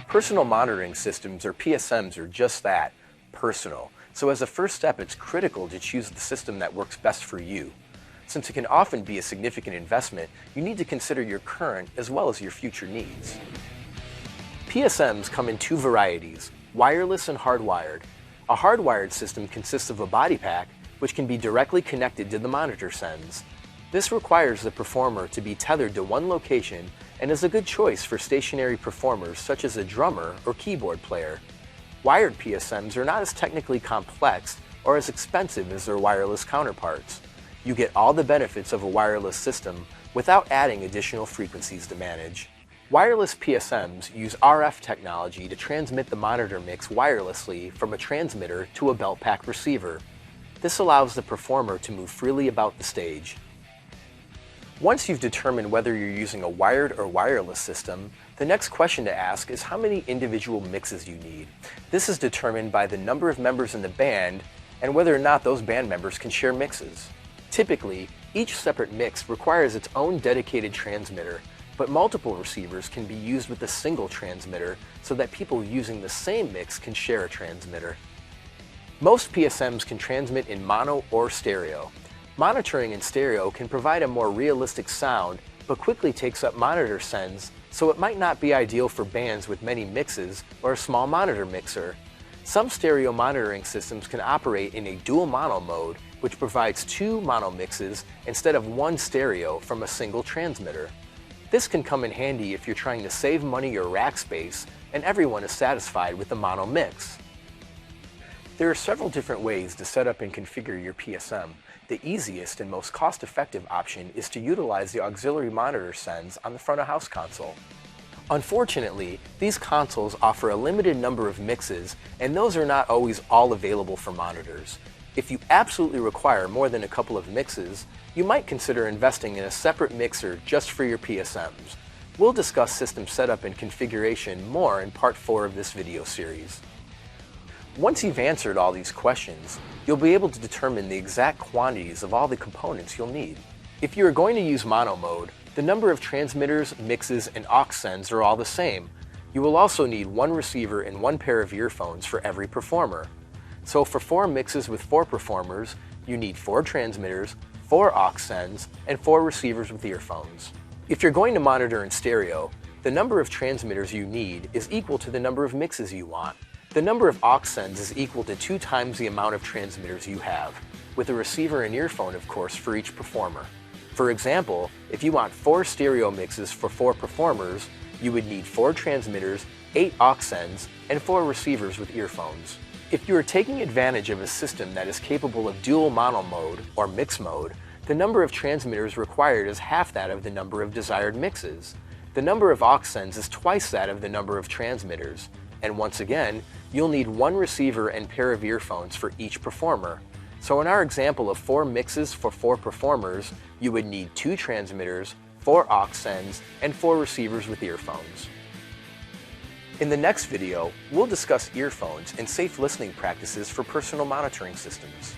Personal monitoring systems, or PSMs, are just that, personal. So as a first step, it's critical to choose the system that works best for you. Since it can often be a significant investment, you need to consider your current as well as your future needs. PSMs come in two varieties, wireless and hardwired. A hardwired system consists of a body pack, which can be directly connected to the monitor sends. This requires the performer to be tethered to one location and is a good choice for stationary performers such as a drummer or keyboard player. Wired PSMs are not as technically complex or as expensive as their wireless counterparts. You get all the benefits of a wireless system without adding additional frequencies to manage. Wireless PSMs use RF technology to transmit the monitor mix wirelessly from a transmitter to a belt pack receiver. This allows the performer to move freely about the stage. Once you've determined whether you're using a wired or wireless system, the next question to ask is how many individual mixes you need. This is determined by the number of members in the band and whether or not those band members can share mixes. Typically, each separate mix requires its own dedicated transmitter, but multiple receivers can be used with a single transmitter so that people using the same mix can share a transmitter. Most PSMs can transmit in mono or stereo. Monitoring in stereo can provide a more realistic sound, but quickly takes up monitor sends, so it might not be ideal for bands with many mixes or a small monitor mixer. Some stereo monitoring systems can operate in a dual mono mode, which provides two mono mixes instead of one stereo from a single transmitter. This can come in handy if you're trying to save money or rack space and everyone is satisfied with the mono mix. There are several different ways to set up and configure your PSM. The easiest and most cost-effective option is to utilize the auxiliary monitor sends on the front-of-house console. Unfortunately, these consoles offer a limited number of mixes, and those are not always all available for monitors. If you absolutely require more than a couple of mixes, you might consider investing in a separate mixer just for your PSMs. We'll discuss system setup and configuration more in part 4 of this video series. Once you've answered all these questions, you'll be able to determine the exact quantities of all the components you'll need. If you are going to use mono mode, the number of transmitters, mixes, and aux sends are all the same. You will also need one receiver and one pair of earphones for every performer. So for 4 mixes with 4 performers, you need 4 transmitters, 4 aux sends, and 4 receivers with earphones. If you're going to monitor in stereo, the number of transmitters you need is equal to the number of mixes you want. The number of aux sends is equal to 2 times the amount of transmitters you have, with a receiver and earphone, of course, for each performer. For example, if you want 4 stereo mixes for 4 performers, you would need 4 transmitters, 8 aux sends, and 4 receivers with earphones. If you are taking advantage of a system that is capable of dual mono mode, or mix mode, the number of transmitters required is half that of the number of desired mixes. The number of aux sends is twice that of the number of transmitters. And once again, you'll need one receiver and pair of earphones for each performer. So in our example of 4 mixes for 4 performers, you would need 2 transmitters, 4 aux sends, and 4 receivers with earphones. In the next video, we'll discuss earphones and safe listening practices for personal monitoring systems.